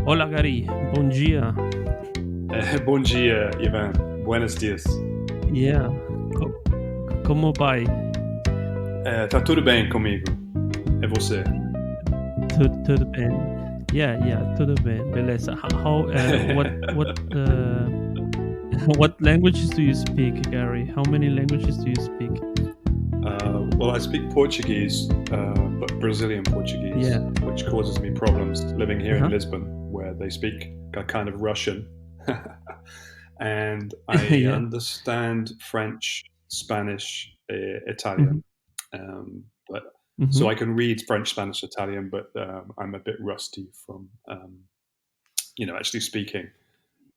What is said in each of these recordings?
Hola Gary, bom dia. Bom dia, Ivan. Buenos dias. Yeah, co- como vai? Tá tudo bem comigo. É você? Tudo bem? Yeah, tudo bem. Beleza. What languages do you speak, Gary? How many languages do you speak? Well, I speak Portuguese, but Brazilian Portuguese, Yeah. which causes me problems living here in Uh-huh. Lisbon, where they speak a kind of Russian. And I Yeah. understand French, Spanish, Mm-hmm. Italian. But Mm-hmm. so I can read French, Spanish, Italian, but I'm a bit rusty from actually speaking.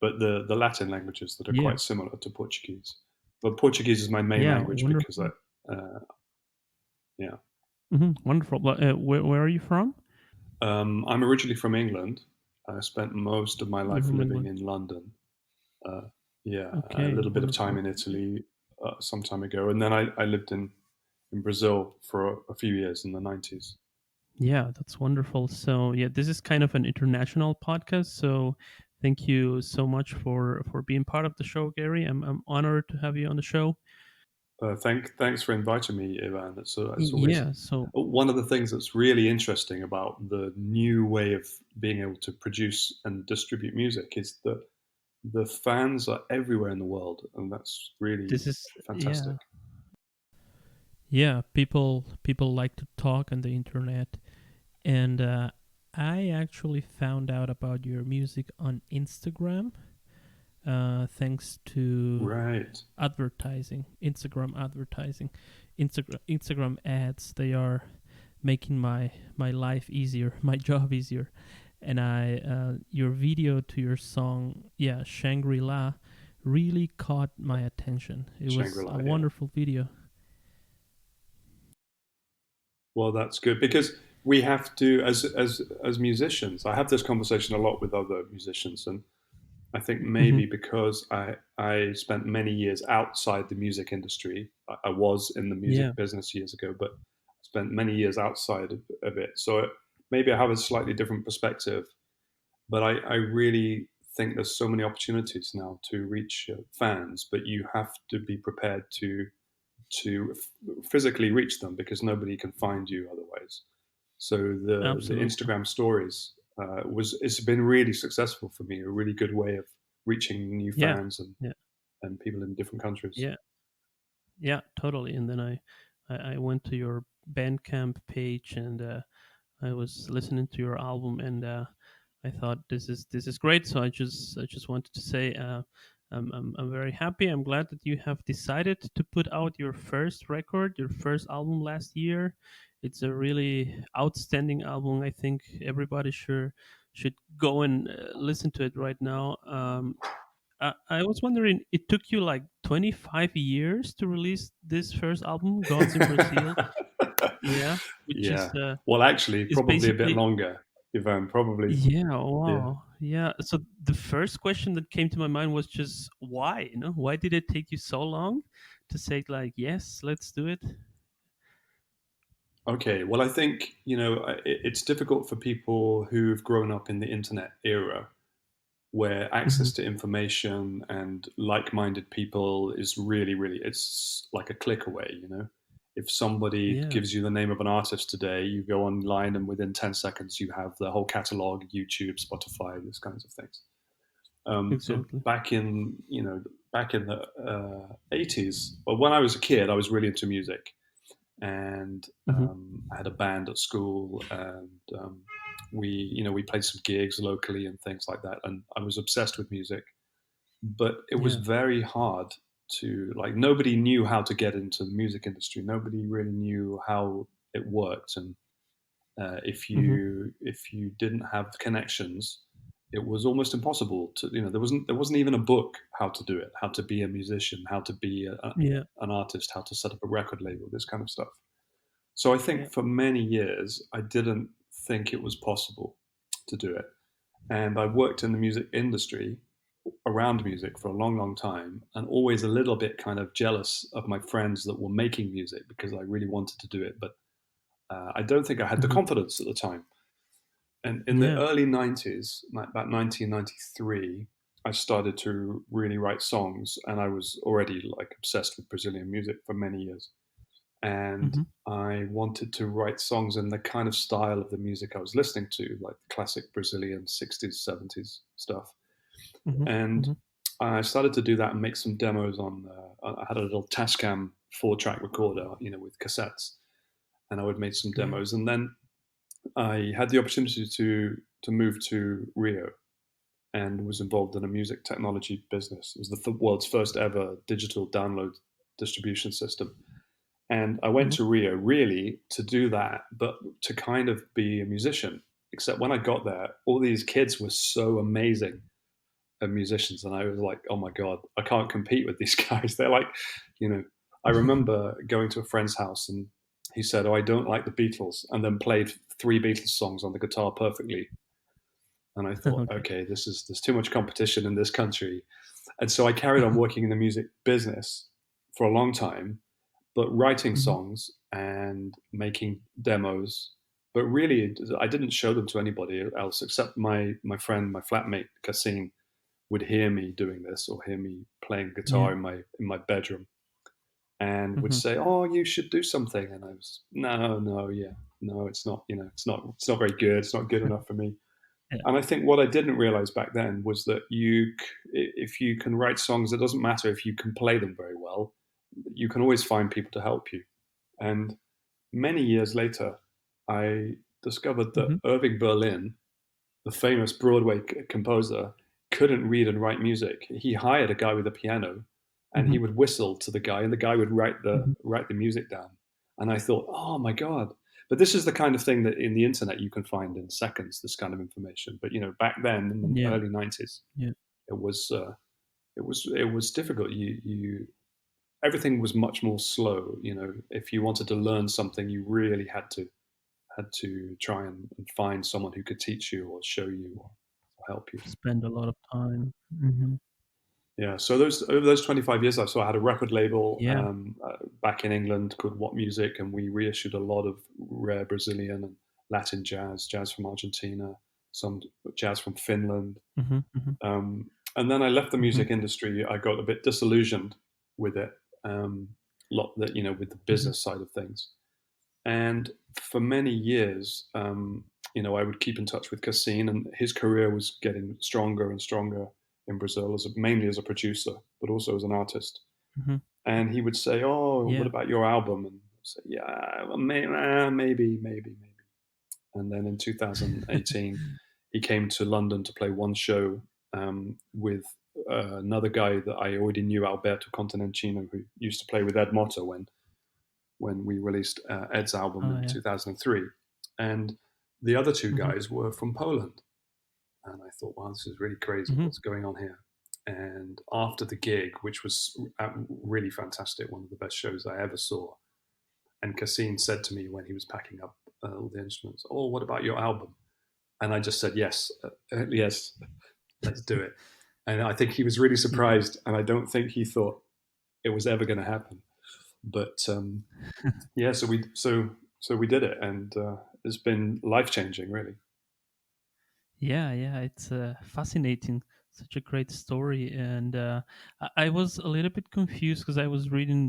But the Latin languages that are Yeah. quite similar to Portuguese. But Portuguese is my main Yeah. language because Wonderful. uh, yeah. Wonderful. Where are you from? I'm originally from England. I spent most of my You're life from living England. in London. Uh, yeah, a Okay. little bit of time Wonderful. in Italy some time ago, and then I lived in Brazil for a few years in the 90s. Yeah, that's wonderful. So, yeah, this is kind of an international podcast. So, thank you so much for being part of the show, Gary. I'm honored to have you on the show. Thanks for inviting me, Ivan. It's always Yeah. So, one of the things that's really interesting about the new way of being able to produce and distribute music is that the fans are everywhere in the world, and that's really this is fantastic. yeah, yeah. People like to talk on the internet, and I actually found out about your music on Instagram, thanks to Right. Instagram advertising, Instagram ads. They are making my life easier, my job easier. And I your video to your song, yeah, Shangri-La, really caught my attention. It was a Shangri-La, yeah. wonderful video. Well, that's good because we have to, as musicians, I have this conversation a lot with other musicians, and I think Mm-hmm. maybe because I spent many years outside the music industry. I was in the Yeah, music business years ago, but spent many years outside of it. So maybe I have a slightly different perspective. But I really think there's so many opportunities now to reach fans, but you have to be prepared to physically reach them because nobody can find you otherwise. So the absolutely. Instagram stories it's been really successful for me, a really good way of reaching new Yeah, fans yeah, and people in different countries. yeah, yeah, totally. And then I went to your Bandcamp page, and I was listening to your album, and I thought this is great. So I just wanted to say I'm very happy. I'm glad that you have decided to put out your first record, your first album last year. It's a really outstanding album. I think everybody should go and listen to it right now. I was wondering, it took you like 25 years to release this first album, Gods in Brazil. Yeah, which is Yeah. Well, actually, is probably a bit basically longer, Ivan. Probably, yeah, yeah. wow. Yeah. So the first question that came to my mind was just why, why did it take you so long to say like, yes, let's do it? Okay. Well, I think it's difficult for people who've grown up in the internet era where Hmm. access to information and like-minded people is really, really, it's like a click away. If somebody Yeah, gives you the name of an artist today, you go online and within 10 seconds you have the whole catalog, YouTube, Spotify, these kinds of things. So exactly. back in the 80s, well, when I was a kid, I was really into music, and Hmm. I had a band at school, and we played some gigs locally and things like that, and I was obsessed with music. But it was Yeah. very hard to, like, nobody knew how to get into the music industry. Nobody really knew how it worked, and if Hmm. you didn't have connections, it was almost impossible to. There wasn't even a book how to do it, how to be a musician, how to be Yeah. an artist, how to set up a record label, this kind of stuff. So I Yeah. think for many years I didn't think it was possible to do it, and I worked in the music industry around music for a long, long time, and always a little bit kind of jealous of my friends that were making music because I really wanted to do it, but I don't think I had the Hmm. confidence at the time. And in the Yeah. early 90s, like about 1993, I started to really write songs, and I was already like obsessed with Brazilian music for many years. And Mhm. I wanted to write songs in the kind of style of the music I was listening to, like the classic Brazilian 60s, 70s stuff. Mhm. And Mhm. I started to do that and make some demos on. I had a little Tascam 4-track recorder, with cassettes, and I would make some Yeah. demos. And then I had the opportunity to move to Rio and was involved in a music technology business. It was the world's first ever digital download distribution system. And I went Mhm. to Rio really to do that, but to kind of be a musician. Except when I got there, all these kids were so amazing musicians, and I was like, oh my god, I can't compete with these guys. They're like, you know, I remember going to a friend's house and he said, "Oh, I don't like the Beatles," and then played three Beatles songs on the guitar perfectly. And I thought, Okay. okay, there's too much competition in this country, and so I carried on working in the music business for a long time, but writing Mhm. songs and making demos. But really, I didn't show them to anybody else except my friend, my flatmate Cassim, would hear me doing this or hear me playing guitar Yeah. in my bedroom and would Mhm. say, "Oh, you should do something." And I was, "No, no, yeah, no, it's not. It's not very good. It's not good enough for me." Yeah. And I think what I didn't realize back then was that if you can write songs, it doesn't matter if you can play them very well. You can always find people to help you. And many years later, I discovered that Mhm. Irving Berlin, the famous Broadway composer, couldn't read and write music. He hired a guy with a piano, and he Mhm. would whistle to the guy, and the guy would write the Mhm. write the music down. And I thought, oh my god! But this is the kind of thing that in the internet you can find in seconds. This kind of information. But back then in the Yeah. early 90s, Yeah. it was it was difficult. You everything was much more slow. If you wanted to learn something, you really had to try and find someone who could teach you or show you or help you. Spend a lot of time. Mhm. Yeah, so over those 25 years, I had a record label Yeah. back in England called What Music, and we reissued a lot of rare Brazilian and Latin jazz from Argentina, some jazz from Finland. Mhm. Mhm. Um, and then I left the Mhm. music industry. I got a bit disillusioned with it, um, lot that with the Mhm. business side of things. And for many years, I would keep in touch with Cassine, and his career was getting stronger and stronger in Brazil, mainly as a producer, but also as an artist. Mhm. And he would say, "Oh, what Yeah. about your album?" And I'd say, "Yeah, well, maybe." And then in 2018, he came to London to play one show with another guy that I already knew, Alberto Continentino, who used to play with Ed Motta when we released Ed's album Oh, in yeah. 2003. And the other two Mhm. guys were from Poland. And I thought, wow, this is really crazy. Mhm. What's going on here? And after the gig, which was really fantastic, one of the best shows I ever saw, and Cassim said to me when he was packing up all the instruments, "Oh, what about your album?" And I just said, "Yes, yes, let's do it." And I think he was really Yeah. surprised, and I don't think he thought it was ever going to happen. But yeah, so we did it, and it's been life changing, really. Yeah, yeah, it's fascinating. Such a great story, and I was a little bit confused because I was reading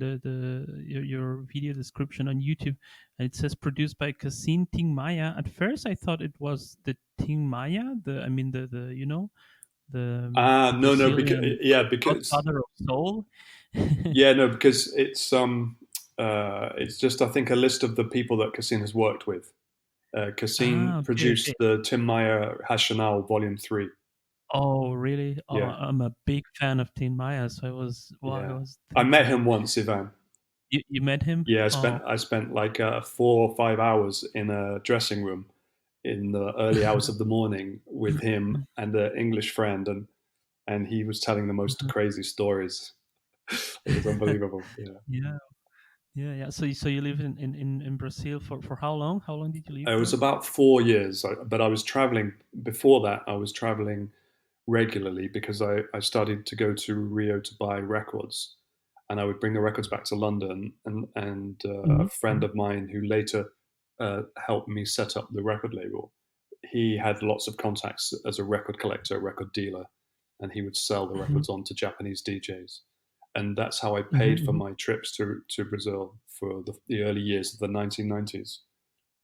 your video description on YouTube, and it says produced by Cassim Ting Maya. At first, I thought it was the Ting Maya, the No, no, because Brazilian yeah, because godfather of soul. yeah, no, because it's just I think a list of the people that Cassin has worked with. Cassin Okay, okay. produced the Tim Meyer Haschenal Volume 3. Oh, really? Oh, Yeah, I'm a big fan of Ting Maya, so I yeah. was I met thinking, him once, Ivan. you met him? Yeah, I spent Oh. I spent like 4 or 5 hours in a dressing room in the early hours of the morning with him and an English friend, and he was telling the most Mhm. crazy stories. It was unbelievable. Yeah. Yeah, yeah, yeah. So you live in Brazil for how long? How long did you live It was there? about 4 years, but I was traveling before that. I was traveling regularly because I started to go to Rio to buy records, and I would bring the records back to London. And a Mhm, friend mhm, of mine who later helped me set up the record label, he had lots of contacts as a record collector, a record dealer, and he would sell the Mhm. records on to Japanese DJs. And that's how I Mhm. paid for Mhm. my trips to Brazil for the early years of the 1990s.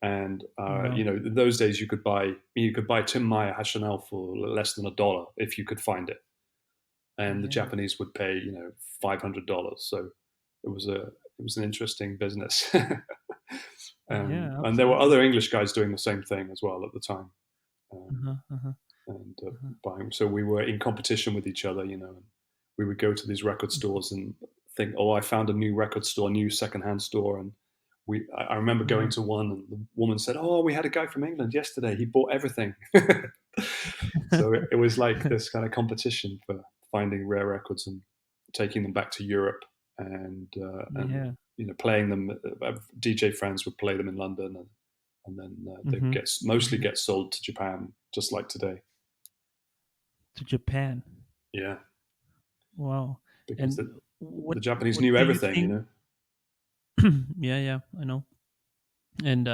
And Wow. in those days you could buy Tim Meyer Chanel for less than $1 if you could find it, and the Yeah. Japanese would pay $500. So it was a it was an interesting business. Yeah. And there were Absolutely. other English guys doing the same thing as well at the time. Um, Uh-huh. Uh-huh. and Uh-huh. buying. So we were in competition with each other, and we would go to these record stores and think, "Oh, I found a new record store, a new secondhand store." And I remember going Yeah. to one, and the woman said, "Oh, we had a guy from England yesterday. He bought everything." So it was like this kind of competition for finding rare records and taking them back to Europe, and Yeah. playing them. DJ friends would play them in London, and then they Mhm. mostly Mhm. get sold to Japan, just like today. To Japan. Yeah, Wow. because And the Japanese what knew do you everything. think? Yeah, yeah, I know. And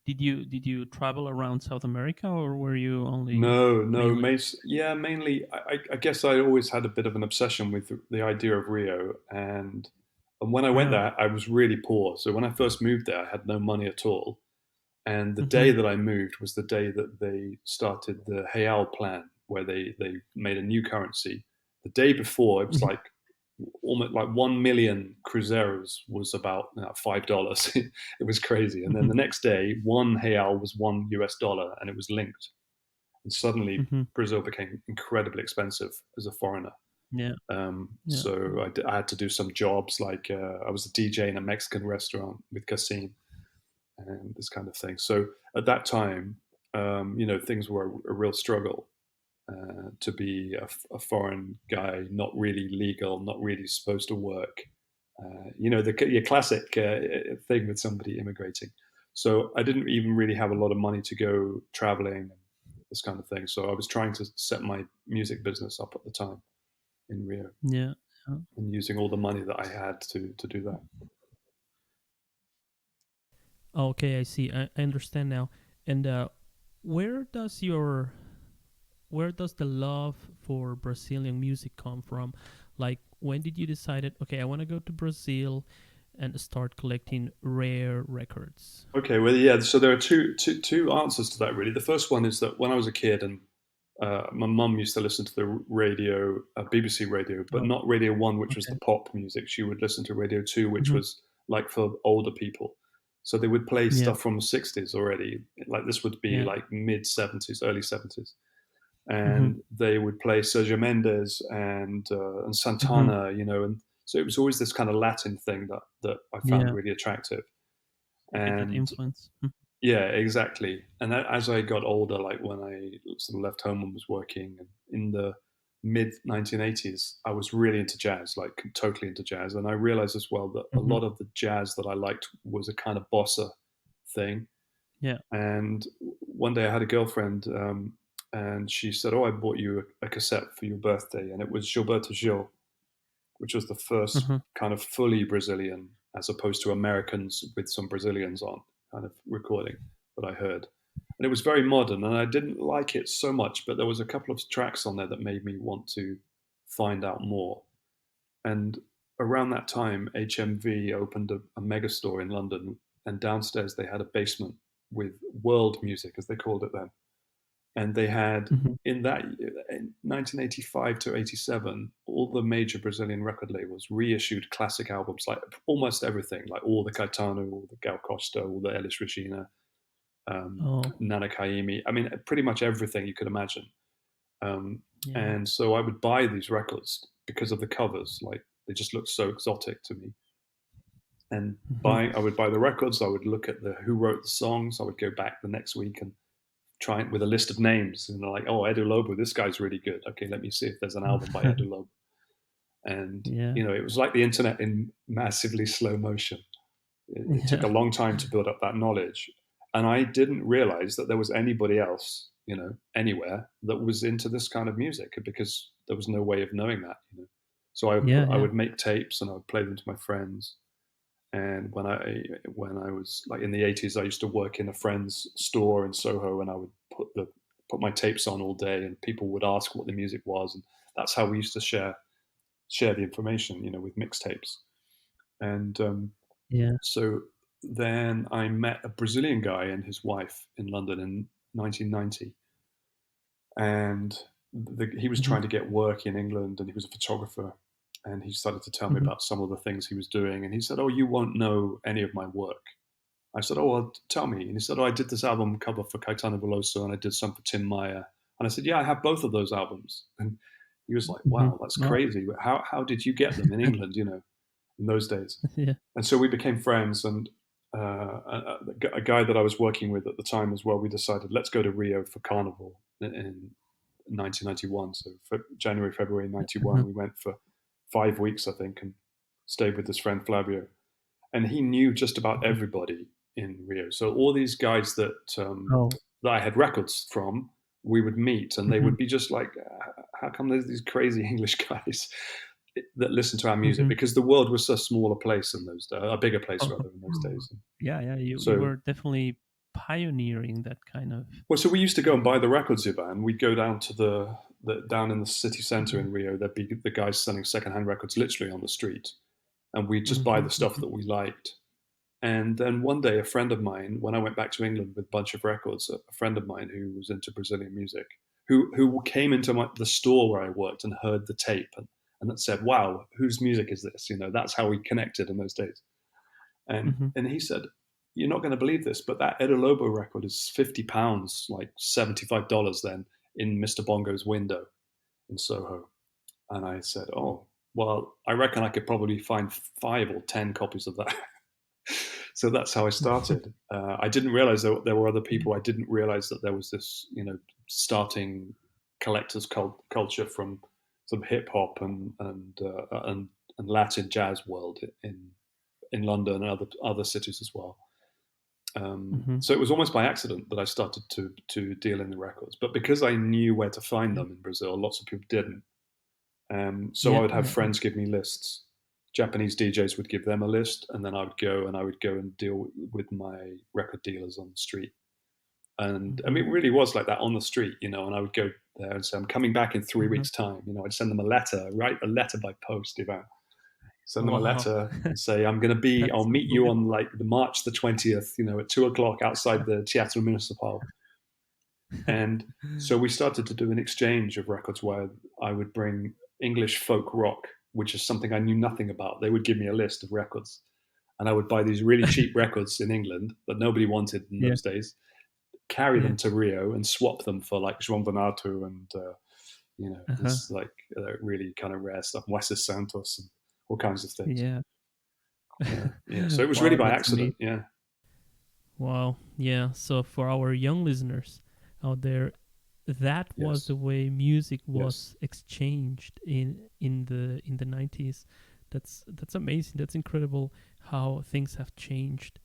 did you travel around South America, or were you only No, no, mainly? yeah, mainly. I guess I always had a bit of an obsession with the idea of Rio, and when I went Yeah. there, I was really poor. So when I first moved there, I had no money at all. And the day Mhm. that I moved was the day that they started the Real plan, where they made a new currency. The day before, it was Mhm. like almost like 1 million cruzeros was about $5. It was crazy. And then the Mhm. next day, one real was $1, and it was linked. And suddenly, Mhm. Brazil became incredibly expensive as a foreigner. Yeah. Yeah. So I had to do some jobs, like I was a DJ in a Mexican restaurant with Cassim and this kind of thing. So at that time, things were a real struggle to be a foreign guy, not really legal, not really supposed to work. Your classic thing with somebody immigrating. So I didn't even really have a lot of money to go traveling and this kind of thing. So I was trying to set my music business up at the time in Rio Yeah. Yeah. and using all the money that I had to do that. Okay, I see. I understand now. And where does your where does the love for Brazilian music come from? Like, when did you decided, okay, I want to go to Brazil and start collecting rare records? Okay, well, yeah. So there are two answers to that, really. The first one is that when I was a kid, and my mum used to listen to the radio, BBC radio, but Oh, not Radio One, which was the okay. pop music. She would listen to Radio Two, which Hmm. was like for older people. So they would play Yeah. stuff from the '60s already. Like this would be Yeah. like mid '70s, early '70s, Hmm. and they would play Sergio Mendes and Hmm. Santana, and so it was always this kind of Latin thing that I found Yeah. really attractive. You get that And influence. Mm. yeah, exactly. And as I got older, like when I sort of left home and was working in the mid 1980s, I was really into jazz, like totally into jazz. And I realized as well that a Hmm. lot of the jazz that I liked was a kind of bossa thing. Yeah. And one day I had a girlfriend, and she said, "Oh, I bought you a cassette for your birthday," and it was Gilberto Gil, which was the first Hmm. kind of fully Brazilian, as opposed to Americans with some Brazilians on kind of recording that I heard. And it was very modern, and I didn't like it so much, but there was a couple of tracks on there that made me want to find out more. And around that time, HMV opened a mega store in London, and downstairs they had a basement with world music, as they called it then, and they had Hmm. in that in 1985 to 87 all the major Brazilian record labels reissued classic albums, like almost everything, like all the Caetano, all the Gal Costa, all the Elis Regina, Oh, Nana Caymmi. I mean, pretty much everything you could imagine. yeah. And so I would buy these records because of the covers, like they just looked so exotic to me. And Hmm. I would buy the records, I would look at the who wrote the songs, I would go back the next week and try it with a list of names, and they're like, "Oh, Edu Lobo, this guy's really good. Okay, let me see if there's an album by Edu Lobo." And Yeah. it was like the internet in massively slow motion. It took a Yeah. long time to build up that knowledge, and I didn't realize that there was anybody else, anywhere that was into this kind of music, because there was no way of knowing that. So Yeah. I Yeah. would make tapes and I would play them to my friends. And when I was like in the 80s, I used to work in a friend's store in Soho, and I would put my tapes on all day, and people would ask what the music was, and that's how we used to share the information, with mixtapes. And Yeah. so then I met a Brazilian guy and his wife in London in 1990, and he was Mhm. trying to get work in England, and he was a photographer. And he started to tell me Mhm. about some of the things he was doing, and he said, "Oh, you won't know any of my work." I said, "Oh, well, tell me." And he said, "Oh, I did this album cover for Caetano Veloso, and I did some for Tim Meyer." And I said, "Yeah, I have both of those albums." And he was like, Mhm. "Wow, that's Wow. crazy. How did you get them in England? In those days?" Yeah. And so we became friends. And a guy that I was working with at the time as well, we decided, let's go to Rio for Carnival in 1991. So for January, February '91, Uh-huh. we went for 5 weeks, I think, and stayed with this friend Flavio. And he knew just about Mhm. everybody in Rio. So all these guys Oh. that I had records from, we would meet, and they Mhm. would be just like, "How come there's these crazy English guys that listen to our music?" Mhm. Because the world was a smaller place in those days, a bigger place Oh. rather in those days. Yeah, yeah, you So, were definitely pioneering that kind of. well, so we used to go and buy the records, Ivan. We'd go down to the down in the city center Mhm. in Rio. There'd be the guys selling secondhand records literally on the street, and we'd just buy the Mhm. stuff Mhm. that we liked. And then one day, a friend of mine, when I went back to England with a bunch of records, a friend of mine who was into Brazilian music, who came into the store where I worked and heard the tape, and said, "Wow, whose music is this?" That's how we connected in those days. And Mhm. and he said, "You're not going to believe this, but that Edo Lobo record is £50, like $75 then, in Mr. Bongo's window in Soho." And I said, "Oh, well, I reckon I could probably find 5 or 10 copies of that." So that's how I started. I didn't realize there were other people. I didn't realize that there was this, starting collectors culture from sort of hip hop and Latin jazz world in London and other cities as well. Mhm. So it was almost by accident that I started to deal in the records. But because I knew where to find Yeah. them in Brazil, lots of people didn't. So I Yeah, would have yeah, yeah. friends give me lists. Japanese DJs would give them a list, and then I would go and deal with my record dealers on the street. And I Mhm. mean, it really was like that on the street, And I would go there and say, "I'm coming back in three Mhm. weeks' time." I'd send them a letter, write a letter by post, send them a Wow. letter and say, "I'm going to be. I'll That's meet so you good. on like the March the 20th, at 2 o'clock outside the Teatro Municipal." And so we started to do an exchange of records where I would bring English folk rock, which is something I knew nothing about. They would give me a list of records, and I would buy these really cheap records in England that nobody wanted in Yeah, those days, carry yeah. them to Rio, and swap them for like João Donato and Uh-huh. this like really kind of rare stuff, Moises Santos, and all kinds of things. Yeah. Yeah, so it was really Wow, by that's accident. amazing. Yeah. Wow. Yeah. So for our young listeners out there, that was Yes. the way music Yes. was exchanged in the 90s. That's amazing. That's incredible how things have changed.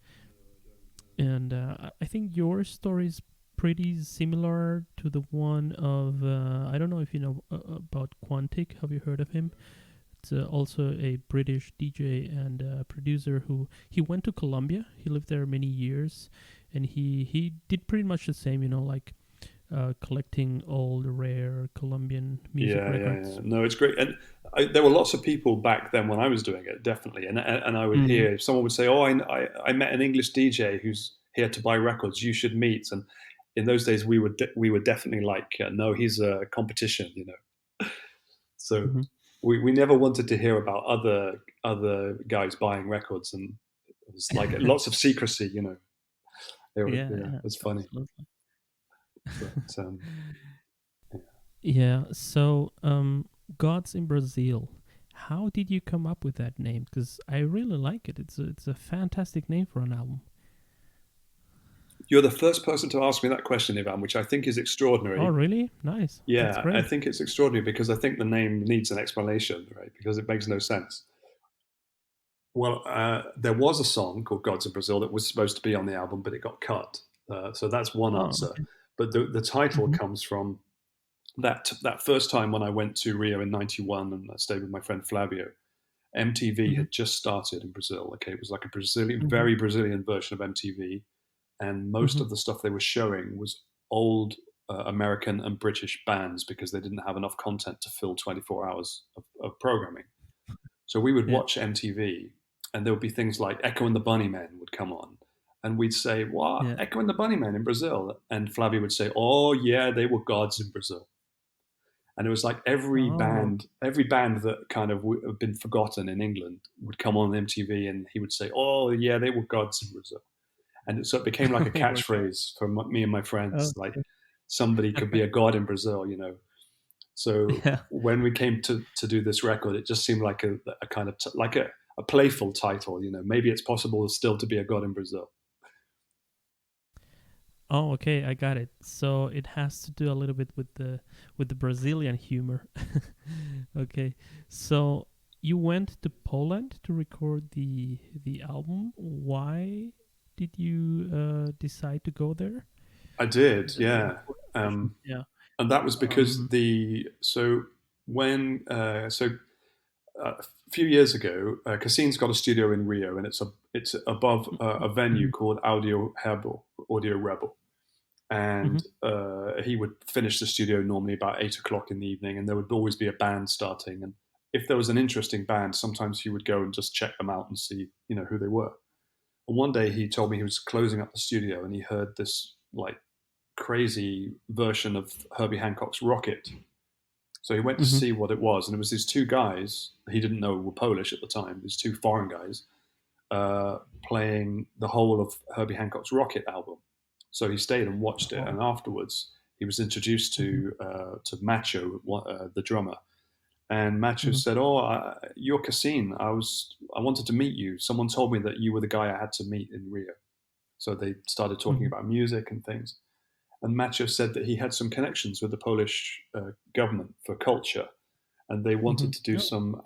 And I think your story is pretty similar to the one of I don't know if you know about Quantic. Have you heard of him? It's also a British DJ and producer who he went to Colombia. He lived there many years, and he did pretty much the same. Like collecting all the rare Colombian music Yeah, yeah, yeah. records. No, it's great, and there were lots of people back then when I was doing it, definitely. And I would Mm. hear if someone would say, "Oh, I met an English DJ who's here to buy records. You should meet." And in those days, we were definitely like, "No, he's a competition." So Mm-hmm. we never wanted to hear about other guys buying records, and it was like lots of secrecy. Yeah, Yeah, yeah, it's funny, absolutely. but yeah. Yeah. So, Gods in Brazil. How did you come up with that name? Because I really like it. It's a fantastic name for an album. You're the first person to ask me that question, Ivan, which I think is Oh, extraordinary. really? Nice. That's Yeah, I great. think it's extraordinary because I think the name needs an explanation, right? Because it makes no sense. Well, there was a song called "Gods of Brazil" that was supposed to be on the album, but it got cut. So that's one Oh, answer. okay. But the title Mm-hmm. comes from that first time when I went to Rio in '91 and I stayed with my friend Flavio. MTV Mm-hmm. had just started in Brazil. Okay, it was like a Brazilian, Mm-hmm. very Brazilian version of MTV, and most Mm-hmm. of the stuff they were showing was old American and British bands because they didn't have enough content to fill 24 hours of programming. So we would Yeah. watch MTV, and there would be things like Echo and the Bunnymen would come on, and we'd say, "What, Yeah. Echo and the Bunnymen in Brazil?" And Flavio would say, "Oh yeah, they were gods in Brazil." And it was like Oh. every band that kind of had been forgotten in England would come on MTV, and he would say, "Oh yeah, they were gods in Brazil." And so it became like a They were God. catchphrase for me and my friends, like Okay. somebody could be a god in Brazil, you know. So Yeah. when we came to do this record, it just seemed like a kind of like a playful title, you know. Maybe it's possible still to be a god in Brazil. Oh, okay, I got it. So it has to do a little bit with the Brazilian humor. Okay. So you went to Poland to record the album. Why did you decide to go there? I did, The yeah. recording session. Um, Yeah. and that was because Um. the so when so a few years ago, Cassine's got a studio in Rio, and it's above a venue Mhm. called Audio Rebel, Mhm. and he would finish the studio normally about 8 o'clock in the evening, and there would always be a band starting. And if there was an interesting band, sometimes he would go and just check them out and see, you know, who they were. And one day he told me he was closing up the studio, and he heard this like crazy version of Herbie Hancock's Rocket. So he went to Mhm. see what it was, and it was these two guys he didn't know were Polish at the time. These two foreign guys playing the whole of Herbie Hancock's Rocket album. So he stayed and watched it, Oh. and afterwards he was introduced Mhm. to Macho, the drummer, and Macho Mhm. said, "Oh, you're Cassine. I wanted to meet you. Someone told me that you were the guy I had to meet in Rio." So they started talking Mhm. about music and things. And Macho said that he had some connections with the Polish government for culture, and they wanted Mhm. to do Oh. some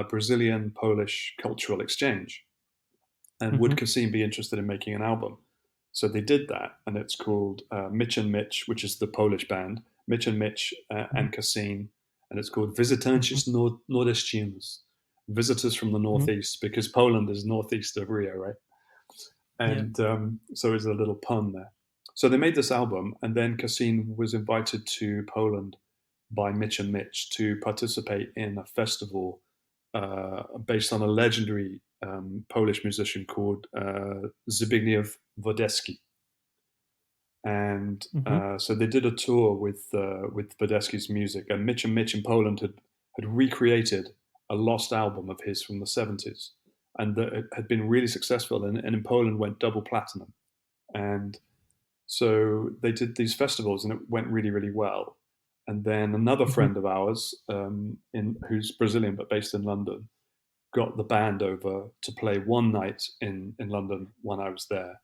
Brazilian Polish cultural exchange. And would Mhm. Cassine be interested in making an album? So they did that, and it's called Mitch and Mitch, which is the Polish band, Mitch and Mitch Mhm. and Cassine, and it's called Mhm. Visitantes Nordestinos, visitors from the Mhm. northeast, because Poland is northeast of Rio, right? Yeah. And so it's a little pun there. So they made this album, and then Cassine was invited to Poland by Mitch and Mitch to participate in a festival based on a legendary Polish musician called Zbigniew Wodecki. And Mhm. so they did a tour with Wodecki's music, and Mitch in Poland had recreated a lost album of his from the 70s, and that it had been really successful, and in Poland went double platinum. And so they did these festivals, and it went really, really well. And then another Mhm. friend of ours, who's Brazilian but based in London, got the band over to play one night in London when I was there.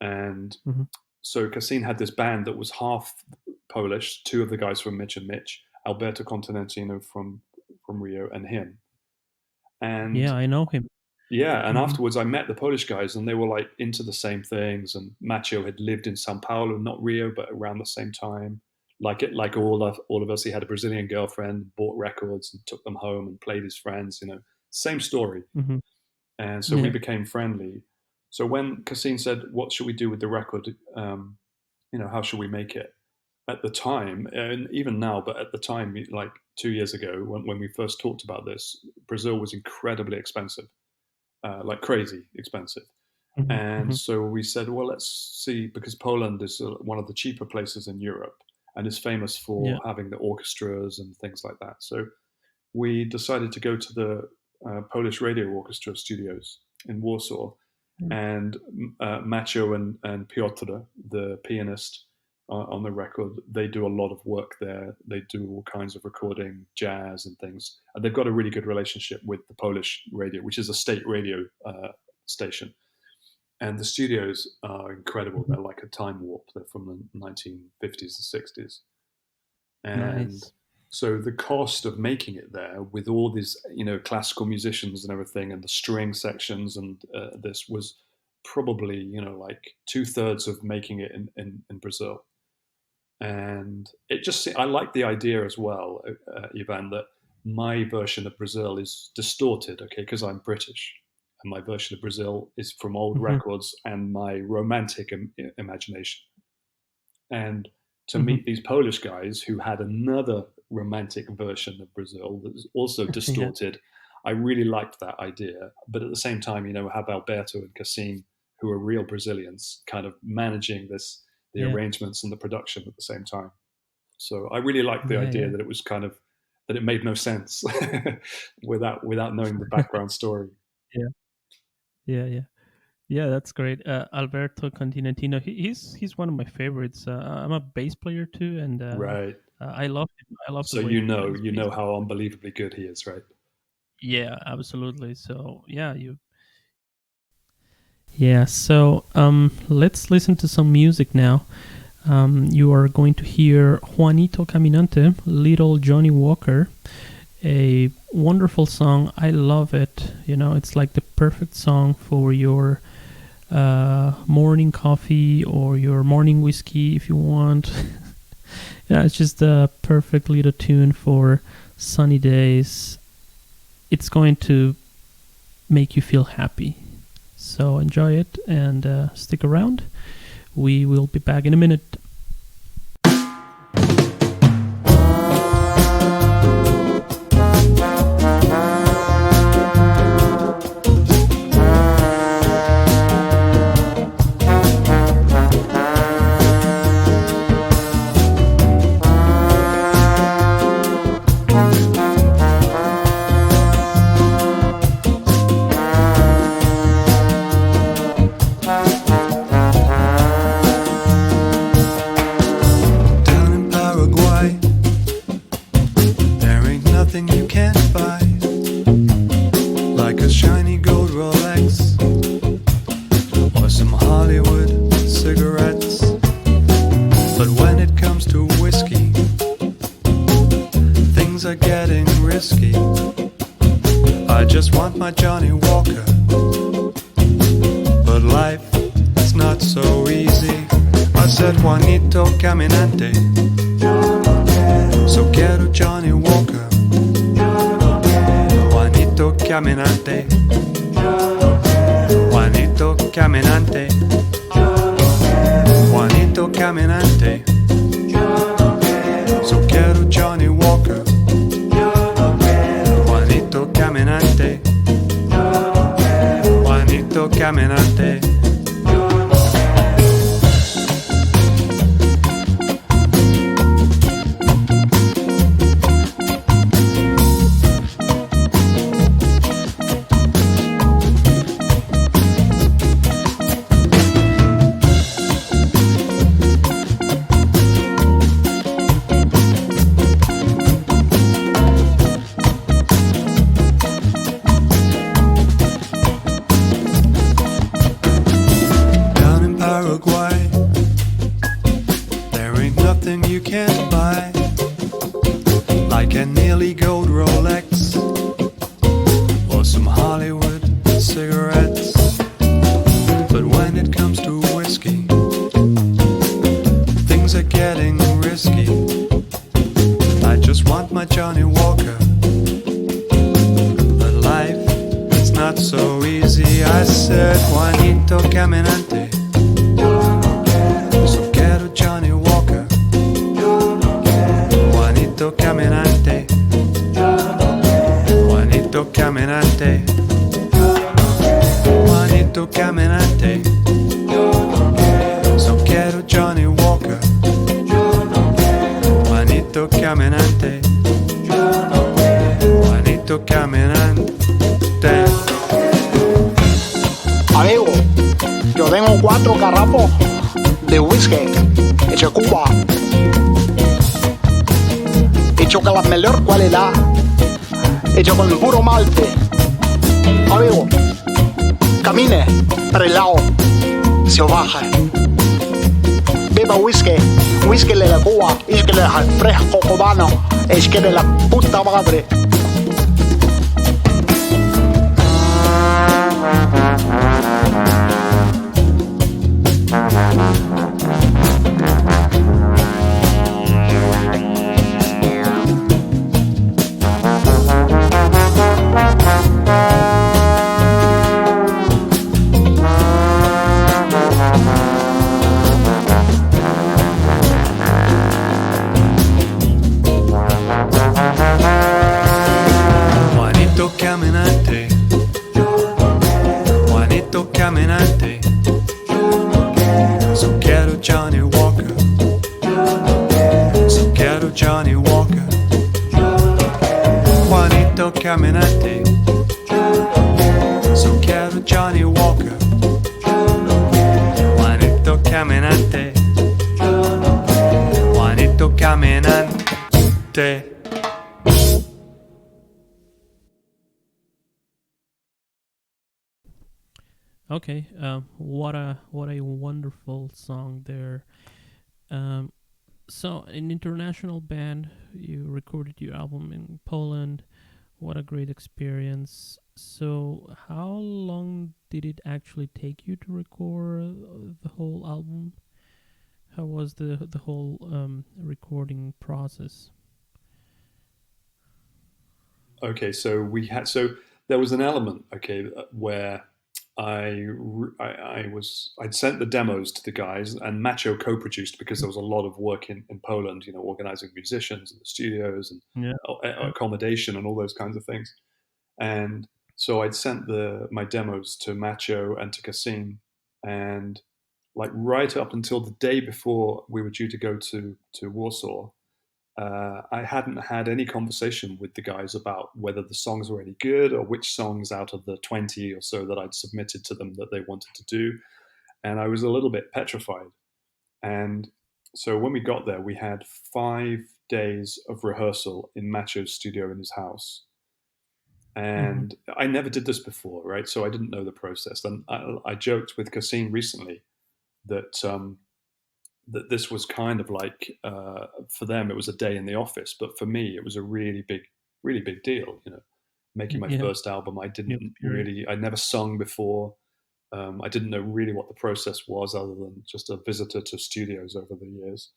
And Mhm. so Cassine had this band that was half Polish, two of the guys from Mitch and Mitch, Alberto Continentino from Rio, and him. And Yeah, I know him. yeah, and Mhm. afterwards I met the Polish guys, and they were like into the same things. And Macho had lived in Sao Paulo, not Rio, but around the same time. Like all of us, he had a Brazilian girlfriend, bought records and took them home and played his friends. You know, same story. Mhm. And so we Yeah. became friendly. So when Cassine said, "What should we do with the record? You know, how should we make it?" At the time, and even now, but at the time, like 2 years ago, when we first talked about this, Brazil was incredibly expensive, like crazy expensive. Mhm. And Mhm. so we said, well, let's see, because Poland is one of the cheaper places in Europe and is famous Yeah. for having the orchestras and things like that. So we decided to go to the Polish Radio Orchestra studios in Warsaw, Mm. and Macho and Piotr, the pianist on the record, they do a lot of work there. They do all kinds of recording, jazz and things, and they've got a really good relationship with the Polish radio, which is a state radio station. And the studios are incredible. Mhm. They're like a time warp. They're from the 1950s and 60s. And Nice. so the cost of making it there with all these, you know, classical musicians and everything, and the string sections, and this was probably, you know, like two-thirds of making it in Brazil. And it just, I like the idea as well, Ivan, that my version of Brazil is distorted, okay, because I'm British. And my version of Brazil is from old Mhm. records and my romantic imagination. And to Hmm. meet these Polish guys who had another romantic version of Brazil that was also Yeah, distorted. I really liked that idea, but at the same time, have Alberto and Cassim, who are real Brazilians, kind of managing the yeah, arrangements and the production at the same time. So I really liked the yeah, idea yeah, that it was kind of that it made no sense without knowing the background story. yeah, yeah, yeah. Yeah, that's great. Alberto Continentino, he's one of my favorites. I'm a bass player too, and Right. I love him. I love the So way he plays you bass. know how unbelievably good he is, right? Yeah, absolutely. So yeah, yeah. So let's listen to some music now. You are going to hear Juanito Caminante, Little Johnny Walker, a wonderful song. I love it. It's like the perfect song for your morning coffee or your morning whiskey if you want. Yeah, it's just a perfect little tune for sunny days. It's going to make you feel happy. So enjoy it and stick around. We will be back in a minute. Down in Paraguay, there ain't nothing you can't buy, like a shiny gold Rolex or some Hollywood cigarettes. But when it comes to whiskey, things are getting risky. I just want my Johnny Walker, but life is not so easy. I said Juanito Caminante, so quiero Johnny Walker. Juanito Caminante, Juanito Caminante, Juanito Caminante, so quiero Johnny Walker. Juanito Caminante, Juanito Caminante. Down in Paraguay, there ain't nothing you can't buy, like a nearly gold Rolex or some Hollywood cigarettes. But when it comes to whiskey, things are getting risky. I just want my Johnny Walker, but life is not so easy. I said Juanito Caminante, so quiero Johnny Walker. Juanito Caminante, Juanito Caminante, Juanito Caminante, so quiero Johnny Walker. Juanito Caminante, Juanito Caminante. Amigo, yo tengo 4 garrafos de whisky hecho en Cuba, hecho con la mejor calidad, hecho con puro malte. Amigo, camine para el lado salvaje. Beba whisky, whisky de la Cuba, whisky de fresco cubano, es que de la puta madre. Juanito Caminante. So quiero Johnny Walker. Juanito Caminante. Juanito Caminante. Okay, what a wonderful song there. Um, so an international band, you recorded your album in Poland. What a great experience. So how long did it actually take you to record the whole album? How was the whole recording process? Okay, so there was an element, okay, where I'd sent the demos to the guys, and Macho co-produced because there was a lot of work in Poland, organizing musicians and the studios and Yeah, yeah. accommodation and all those kinds of things. And so I'd sent my demos to Macho and to Cassim, and like right up until the day before we were due to go to Warsaw, I hadn't had any conversation with the guys about whether the songs were any good or which songs out of the 20 or so that I'd submitted to them that they wanted to do. And I was a little bit petrified. And so when we got there, we had 5 days of rehearsal in Macho's studio in his house. Mm-hmm. And I never did this before, right? So I didn't know the process. And I joked with Cassim recently that that this was kind of like for them it was a day in the office, but for me it was a really big deal. Making my Yeah, first album, new experience. I'd never sung before. I didn't know really what the process was, other than just a visitor to studios over the years.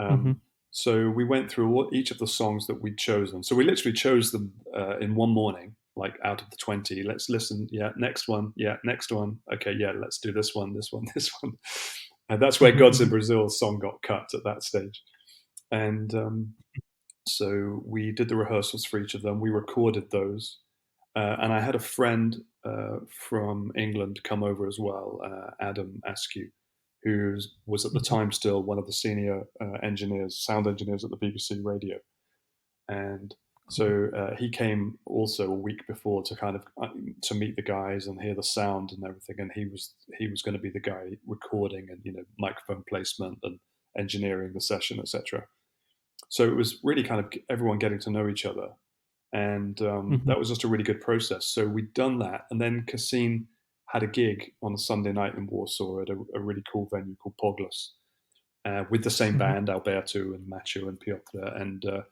Mm-hmm. Um, so we went through each of the songs that we'd chosen. So we literally chose them in one morning, like out of the 20. Let's listen. Yeah, next one. Yeah, next one. Okay, yeah, let's do this one, this one, this one. And that's where Mm-hmm. Gods in Mm-hmm. Brazil song got cut at that stage. And so we did the rehearsals for each of them. We recorded those. And I had a friend from England come over as well, Adam Askew, who was at the time still one of the senior sound engineers at the BBC Radio. And so he came also a week before to kind of to meet the guys and hear the sound and everything. And he was going to be the guy recording and microphone placement and engineering the session, etc. So it was really kind of everyone getting to know each other, and Mm-hmm. that was just a really good process. So we'd done that, and then Cassim had a gig on a Sunday night in Warsaw at a really cool venue called Poglos, with the same Mm-hmm. band, Alberto and Macho and Piotr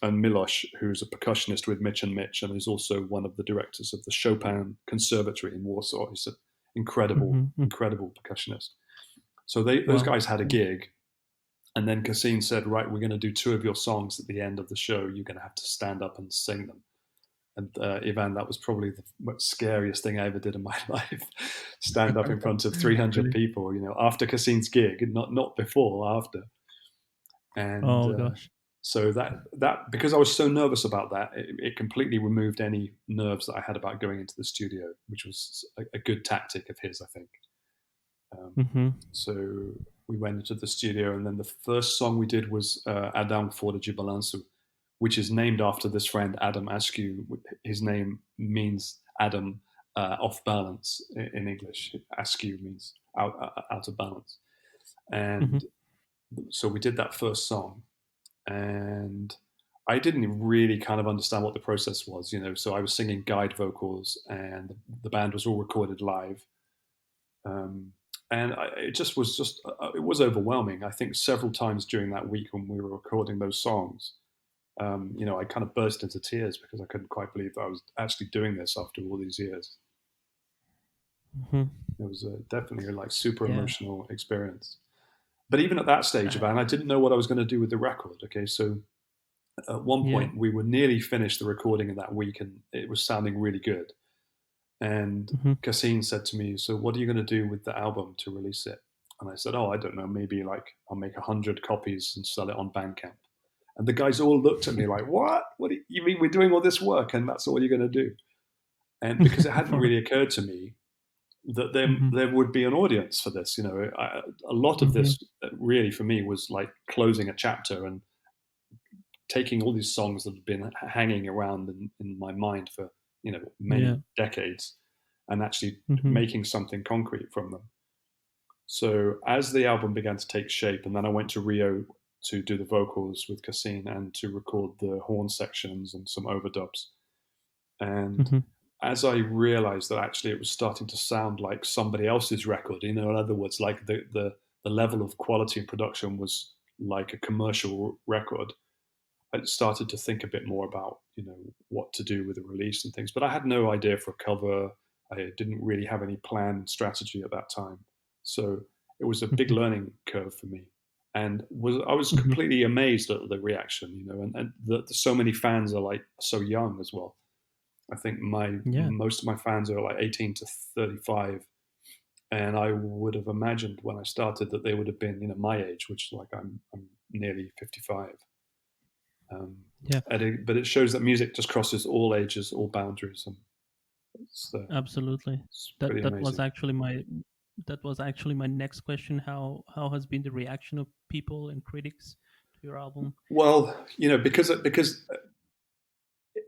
and Milos, who's a percussionist with Mitch and Mitch, and is also one of the directors of the Chopin Conservatory in Warsaw. He's an incredible, Mm-hmm. incredible percussionist. So those Wow. guys had a gig, and then Cassim said, "Right, we're going to do two of your songs at the end of the show. You're going to have to stand up and sing them." And Ivan, that was probably the scariest thing I ever did in my life. Stand up in front of 300 Really? people, after Cassim's gig, not before, after. And Oh gosh. so that because I was so nervous about that, it completely removed any nerves that I had about going into the studio, which was a good tactic of his, I think. Mm-hmm. So we went into the studio, and then the first song we did was Adam Fora de Balanço, which is named after this friend, Adam Askew. His name means Adam off balance in English. Askew means out of balance. Mm-hmm. And so we did that first song, and I didn't really kind of understand what the process was, So I was singing guide vocals, and the band was all recorded live. And it just was it was overwhelming. I think several times during that week when we were recording those songs, I kind of burst into tears because I couldn't quite believe that I was actually doing this after all these years. Mm-hmm. It was definitely a like super Yeah. emotional experience. But even at that stage, Uh, Van, I didn't know what I was going to do with the record. Okay, so at one yeah. point we were nearly finished the recording in that week, and it was sounding really good. And Mm-hmm. Cassim said to me, "So what are you going to do with the album to release it?" And I said, "Oh, I don't know. Maybe like I'll make 100 copies and sell it on Bandcamp." And the guys all looked at me like, "What? What do you mean we're doing all this work and that's all you're going to do?" And because it hadn't For. really occurred to me that Mm-hmm. there would be an audience for this, a lot of Mm-hmm. this really for me was like closing a chapter and taking all these songs that have been hanging around in my mind for Yeah. many decades, and actually Mm-hmm. making something concrete from them. So as the album began to take shape, and then I went to Rio to do the vocals with Cassine and to record the horn sections and some overdubs. And Mm-hmm. as I realized that actually it was starting to sound like somebody else's record, in other words, like the level of quality and production was like a commercial record, I started to think a bit more about, what to do with the release and things. But I had no idea for a cover. I didn't really have any plan and strategy at that time. So it was a big Mm-hmm. learning curve for me. And I was Mm-hmm. completely amazed at the reaction, and that so many fans are like so young as well. I think Yeah. most of my fans are like 18 to 35, and I would have imagined when I started that they would have been, my age, which like I'm nearly 55. Um, Yeah. but it shows that music just crosses all ages, all boundaries, and Absolutely. it's That pretty that was amazing. actually my next question. How has been the reaction of people and critics to your album? Well, because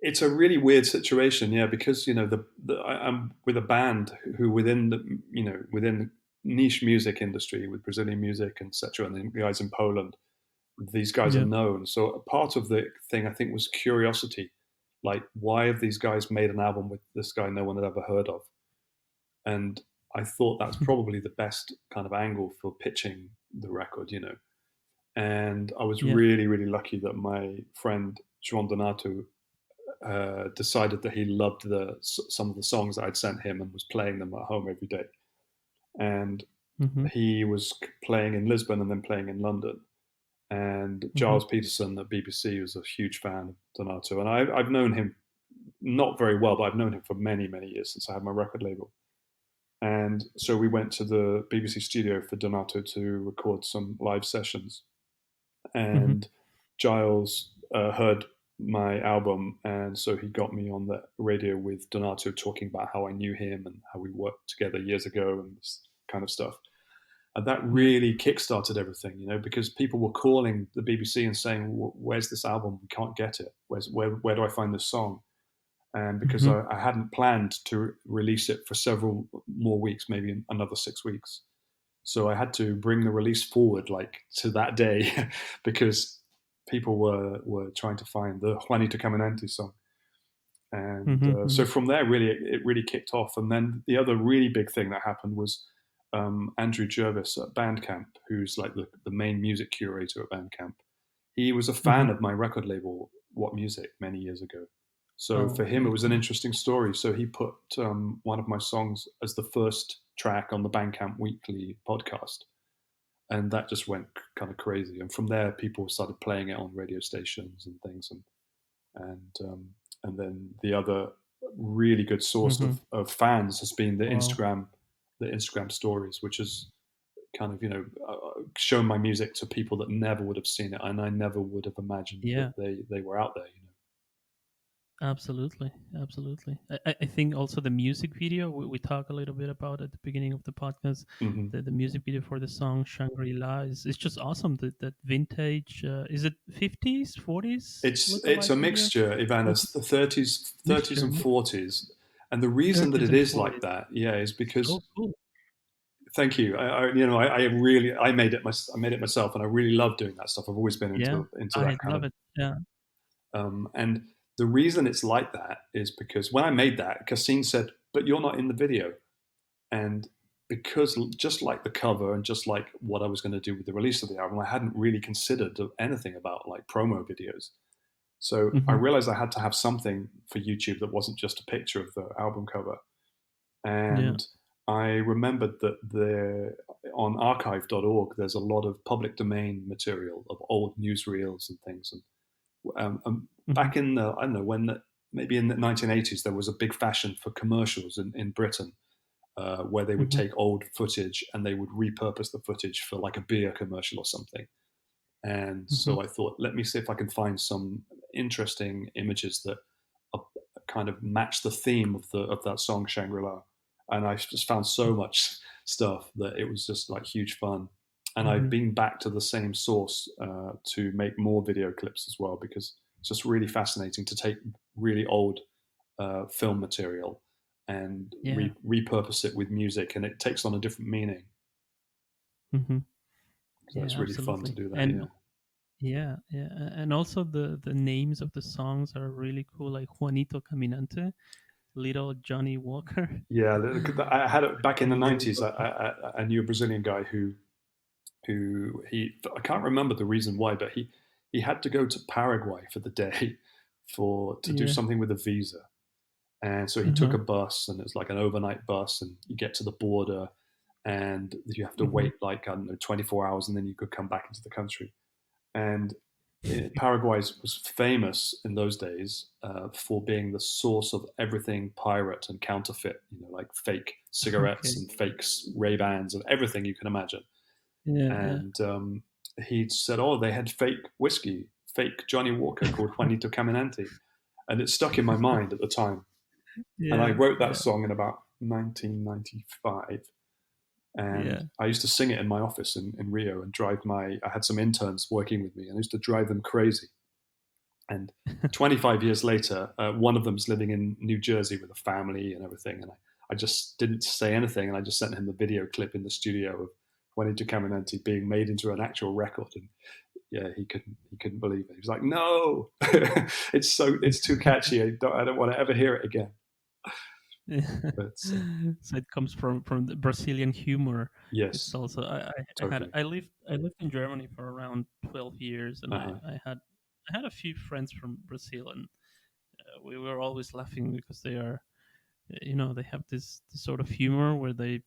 it's a really weird situation, yeah. Because I'm with a band who within within niche music industry with Brazilian music and etc. And the guys in Poland, these guys are Yeah. known. So a part of the thing I think was curiosity, like why have these guys made an album with this guy no one had ever heard of? And I thought that's probably the best kind of angle for pitching the record. And I was Yeah. really, really lucky that my friend João Donato decided that he loved some of the songs that I'd sent him and was playing them at home every day. And Mm-hmm. he was playing in Lisbon and then playing in London. And Mm-hmm. Giles Peterson at BBC was a huge fan of Donato. And I've known him not very well, but I've known him for many, many years since I had my record label. And so we went to the BBC studio for Donato to record some live sessions. Mm-hmm. And Giles heard my album, and so he got me on the radio with Donato talking about how I knew him and how we worked together years ago and this kind of stuff. And that Yeah. really kickstarted everything, because people were calling the BBC and saying, "Where's this album? We can't get it. Where do I find this song?" And because Mm-hmm. I hadn't planned to release it for several more weeks, maybe another 6 weeks, so I had to bring the release forward like to that day because people were trying to find the Juanito Caminante song. And Mm-hmm. so Mm-hmm. from there, really, it really kicked off. And then the other really big thing that happened was Andrew Jervis at Bandcamp, who's like the main music curator at Bandcamp. He was a Mm-hmm. fan of my record label, What Music, many years ago. So Oh, for him, it okay, was an cool. interesting story. So he put one of my songs as the first track on the Bandcamp Weekly podcast. And that just went kind of crazy. And from there, people started playing it on radio stations and things. And then the other really good source Mm-hmm. of fans has been Wow. the Instagram stories, which has kind of shown my music to people that never would have seen it, and I never would have imagined that Yeah. they were out there. Absolutely, absolutely. I think also the music video we talk a little bit about at the beginning of the podcast. Hmm. The music video for the song Shangri La is just awesome. That vintage is it 50s 40s It's look-alike a video? mixture, What Ivanas, the 30s mixture? and 40s, and the reason that 30s it and is like 40s. that, yeah, is because Oh, cool. thank you. I really I made it I made it myself, and I really love doing that stuff. I've always been Yeah, into I that kind love of it. Yeah. and the reason it's like that is because when I made that, Cassine said, "But you're not in the video," and because just like the cover and just like what I was going to do with the release of the album, I hadn't really considered anything about like promo videos. So I Hmm. realized I had to have something for YouTube that wasn't just a picture of the album cover. Yeah. And I remembered that on archive.org, there's a lot of public domain material of old newsreels and things. And Hmm. back in I don't know when, maybe in the 1980s, there was a big fashion for commercials in Britain, where they would Hmm. take old footage and they would repurpose the footage for like a beer commercial or something. And Hmm. so I thought, let me see if I can find some interesting images that are, kind of match the theme of that song Shangri La. And I just found so much stuff that it was just like huge fun. and I've been back to the same source to make more video clips as well, because it's just really fascinating to take really old film material and Yeah. repurpose it with music, and it takes on a different meaning. Hmm. So it's Yeah, really fun to absolutely. do that. And Yeah. yeah, yeah, and also the names of the songs are really cool, like Juanito Caminante, Little Johnny Walker. Yeah, I had it back in the '90s. Unbelievable. I knew a Brazilian guy who I can't remember the reason why, but he had to go to Paraguay for the day to do Yeah. something with a visa, and so he took Uh-huh. a bus, and it's like an overnight bus, and you get to the border, and you have to Hmm. wait like, I don't know, 24 hours, and then you could come back into the country. And Paraguay was famous in those days for being the source of everything pirate and counterfeit, like fake cigarettes Okay. and fake Ray-Bans and everything you can imagine. Yeah, yeah. And he said, "Oh, they had fake whiskey, fake Johnny Walker called Juanito Caminante," and it stuck in my mind at the time. And I Yeah, wrote that yeah, song in about 1995, and yeah. I used to sing it in my office in Rio and I had some interns working with me, and I used to drive them crazy. And 25 years later, one of them's living in New Jersey with a family and everything. And I just didn't say anything. And I just sent him the video clip in the studio of Juanito Caminante being made into an actual record. And yeah, he couldn't believe it. He was like, "No, it's too catchy. I don't want to ever hear it again." Yeah. But So it comes from the Brazilian humor. It's yes, also totally. I lived in Germany for around 12 years, and Uh-huh. I had a few friends from Brazil, and we were always laughing because they are, they have this sort of humor where they,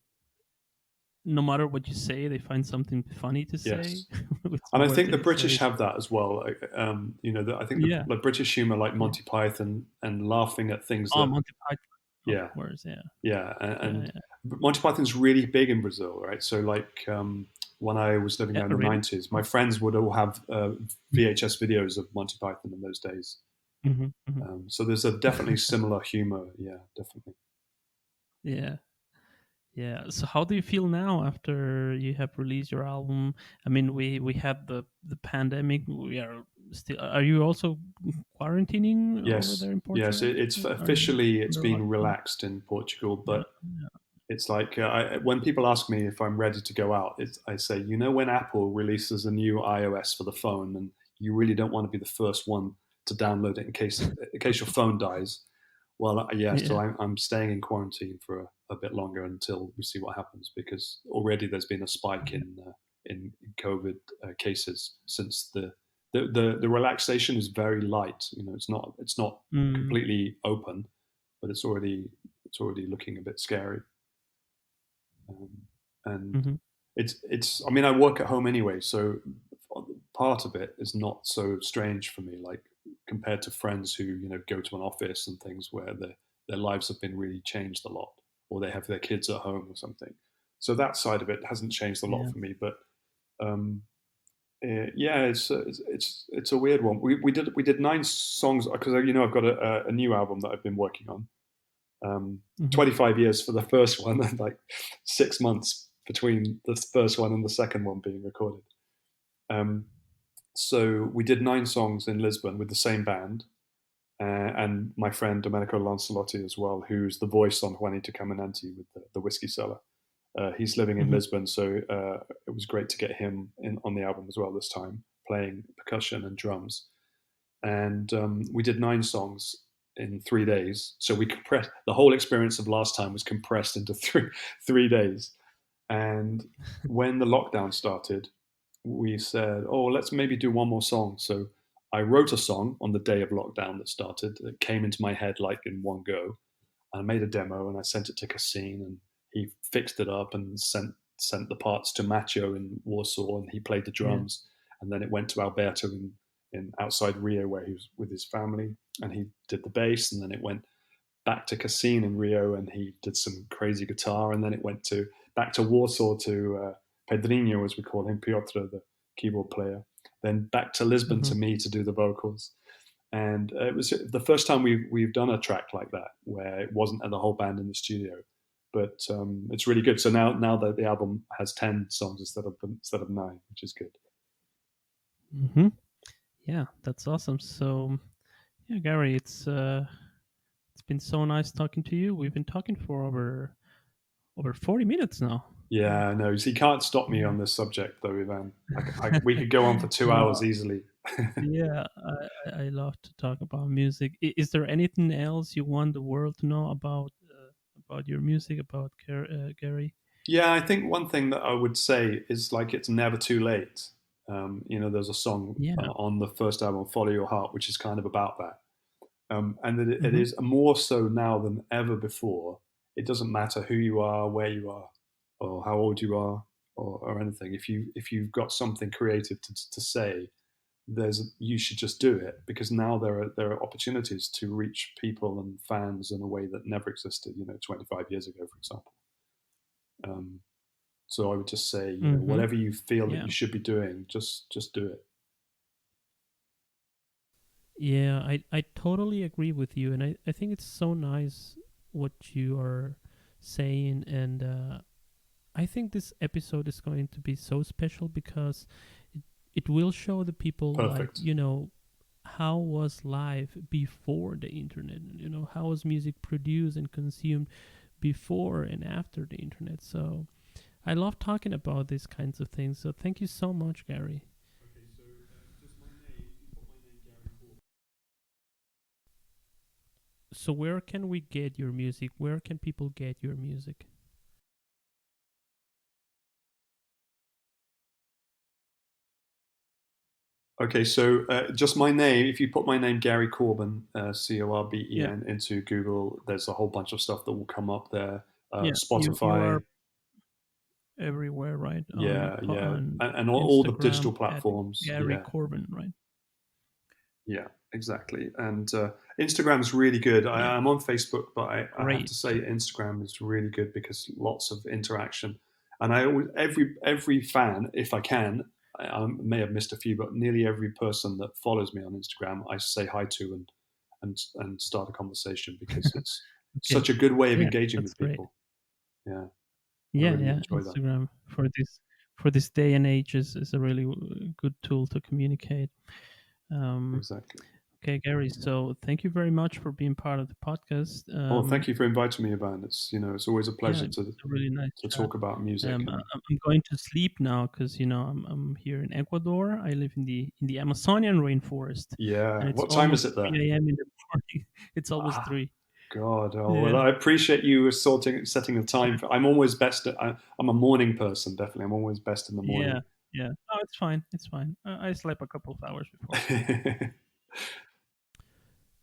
no matter what you say, they find something funny to say Yes. with And I what think the they British say. have that as well. I think Yeah, the British humor, like yeah. Monty Python, and laughing at things Oh, that, Monty Python, of yeah, course. Yeah, yeah, yeah, and yeah. Monty Python's really big in Brazil, right? So, like, when I was living Yeah, there in the really. '90s, my friends would all have VHS videos of Monty Python in those days. Mm-hmm, hmm. So there's a definitely similar humor. Yeah, definitely. Yeah. Yeah. So how do you feel now after you have released your album? I mean, we had the pandemic. We are still. Are you also quarantining over Yes, there in yes. Portugal? It's Are you officially it's under been lockdown? relaxed in Portugal, Yeah. but it's like when people ask me if I'm ready to go out, I say, when Apple releases a new iOS for the phone, and you really don't want to be the first one to download it in case your phone dies. Well, yeah, so Yeah. I'm staying in quarantine for a bit longer until we see what happens, because already there's been a spike in COVID cases since the relaxation is very light. It's not Mm, completely open, but it's already looking a bit scary. Um, and mm-hmm. it's I mean, I work at home anyway, so part of it is not so strange for me, like compared to friends who go to an office and things where their lives have been really changed a lot, or they have their kids at home or something. So that side of it hasn't changed a lot Yeah. for me. But um, yeah, it's a weird one. We did 9 songs because I've got a new album that I've been working on. um, Mm-hmm. 25 years for the first one, and like 6 months between the first one and the second one being recorded. Um, so we did 9 songs in Lisbon with the same band, and my friend Domenico Lancelotti as well, who's the voice on Juanito Caminante with the whiskey cellar. He's living in Mm-hmm. Lisbon, so it was great to get him in on the album as well this time, playing percussion and drums. And we did 9 songs in 3 days. So we compressed the whole experience of last time was compressed into three days. And when the lockdown started, we said, "Oh, let's maybe do one more song." So I wrote a song on the day of lockdown that started. It came into my head like in one go. I made a demo and I sent it to Cassine, and he fixed it up and sent the parts to Macho in Warsaw, and he played the Yeah. drums. And then it went to Alberto in outside Rio, where he was with his family, and he did the bass. And then it went back to Cassine in Rio, and he did some crazy guitar. And then it went to back to Warsaw to Pedrinho, as we call him, Piotr, the keyboard player. Then back to Lisbon Mm-hmm. to me to do the vocals. And it was the first time we've done a track like that, where it wasn't the whole band in the studio. But it's really good. So now that the album has 10 songs instead of 9, which is good. Mm-hmm. Yeah, that's awesome. So, yeah, Gary, it's been so nice talking to you. We've been talking for over 40 minutes now. Yeah, no, you can't stop me on this subject, though, Ivan. We could go on for 2 hours easily. Yeah, I love to talk about music. Is there anything else you want the world to know about your music, about Gary? Yeah, I think one thing that I would say is like it's never too late. There's a song Yeah. on the first album, "Follow Your Heart," which is kind of about that, and it Mm-hmm. is more so now than ever before. It doesn't matter who you are, where you are, or how old you are, or anything. If you've got something creative to say, you should just do it, because now there are opportunities to reach people and fans in a way that never existed. 25 years ago, for example. So I would just say, Mm-hmm. whatever you feel that Yeah. you should be doing, just do it. Yeah, I totally agree with you, and I think it's so nice what you are saying, and I think this episode is going to be so special because it will show the people, like, Perfect. how was life before the internet, how was music produced and consumed before and after the internet. So I love talking about these kinds of things. So thank you so much, Gary. Okay, so just my name, you put my name, Gary Corbin. So where can we get your music? Where can people get your music? Okay, so just my name. If you put my name, Gary Corbin, Corben, into Google, there's a whole bunch of stuff that will come up there. Yeah, you Spotify, are everywhere, right? yeah, yeah, On and all the digital Instagram at platforms. Gary Yeah, Corbin, right? yeah, exactly. And Instagram is really good. Yeah, I'm on Facebook, but I have great. to say Instagram is really good because lots of interaction. And I always, every fan, if I can, I may have missed a few, but nearly every person that follows me on Instagram, I say hi to and start a conversation, because it's Okay, such a good way of yeah, engaging that's with great. people. Yeah, I Yeah, really yeah. enjoy that. Instagram for this day and age is a really good tool to communicate. Um, Exactly. okay, Gary. So thank you very much for being part of the podcast. Oh, thank you for inviting me, Ivan. It's always a Yeah, pleasure it was a really nice to chat. talk about music. I'm going to sleep now because I'm here in Ecuador. I live in the Amazonian rainforest, Yeah, and it's what time is almost it there? 3 a.m. in the morning. It's almost Ah, 3. God. Oh, well, Yeah, I appreciate you setting the time. I'm always best I'm a morning person, definitely. I'm always best in the yeah, morning. yeah. Oh, it's fine. It's fine. I slept a couple of hours before.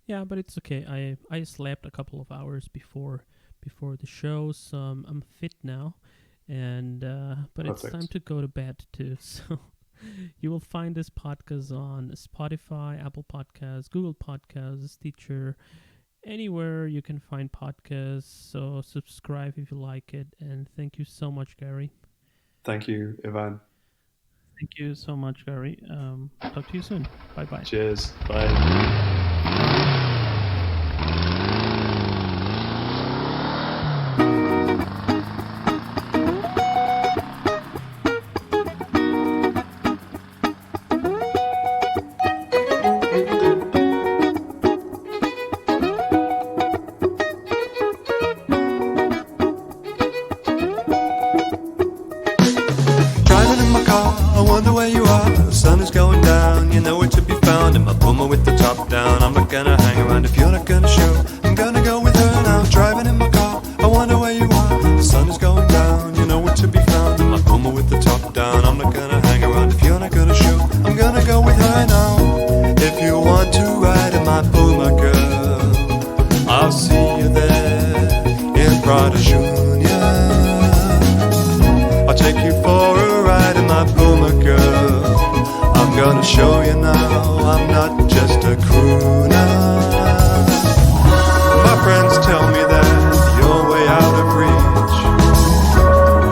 Yeah, but it's okay. I slept a couple of hours before the show, so I'm fit now, and but it's time Perfect. to go to bed too. So you will find this podcast on Spotify, Apple Podcasts, Google Podcasts, Stitcher, anywhere you can find podcasts. So subscribe if you like it, and thank you so much, Gary. Thank you, Ivan. Thank you so much, Gary. Talk to you soon. Bye bye. Cheers. Bye. Driving in my car, I wonder where you are. The sun is going down, you know where to be found. In my Puma with the top down, I'm not gonna hang around if you're not gonna show. I'm gonna go with her now. Driving in my car, I wonder where you are. The sun is going down, you know where to be found. In my Puma with the top down, I'm not gonna hang around if you're not gonna show. I'm gonna go with her now. If you want to ride in my Puma, girl, I'll see you there in Prada Junior. I'll take you for a ride in my Puma, girl. I'm gonna show you now, I'm not just a crooner. My friends tell me that you're way out of reach,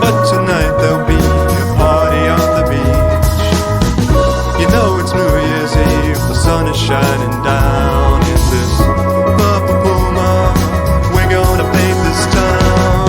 but tonight there'll be a party on the beach. You know it's New Year's Eve, the sun is shining down in this purple Puma. We're gonna paint this town.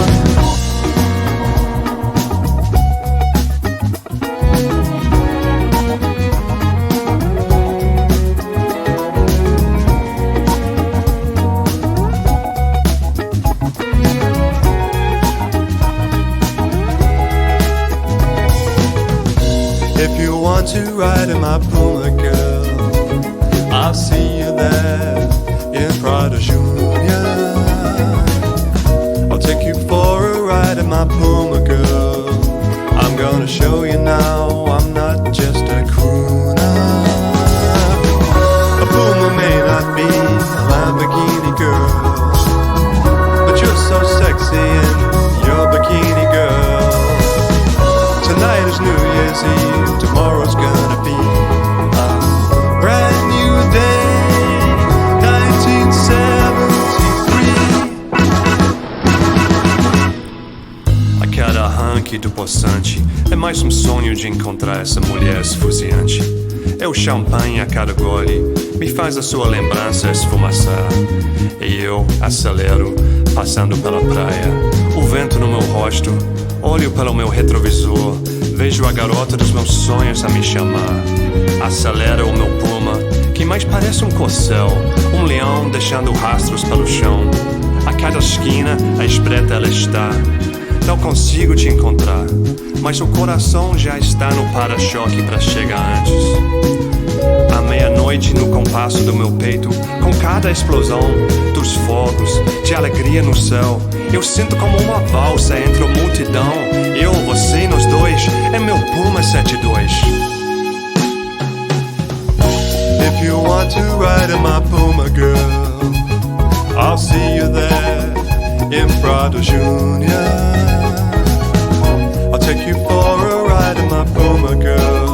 my Puma girl. I'll see you there in Prada Junior. I'll take you for a ride in my Puma girl. I'm gonna show you now I'm not just a crooner. A Puma may not be a Lamborghini girl, but you're so sexy in your bikini girl. Tonight is New Year's Eve, tomorrow's gonna be a brand new day, 1973. A cada arranque do poçante é mais um sonho de encontrar essa mulher esfuziante. É o champanhe a cada gole, me faz a sua lembrança esfumaçar. E eu acelero, passando pela praia, o vento no meu rosto. Olho pelo meu retrovisor, vejo a garota dos meus sonhos a me chamar. Acelera o meu Puma, que mais parece um corcel, um leão deixando rastros pelo chão. A cada esquina, à espreita ela está. Não consigo te encontrar, mas o coração já está no para-choque para chegar antes. À meia-noite, no compasso do meu peito, com cada explosão dos fogos, de alegria no céu, eu sinto como uma valsa entre a multidão. Eu, você e nós dois, é meu Puma 72. If you want to ride in my Puma girl, I'll see you there in Prado Junior. I'll take you for a ride in my Puma girl.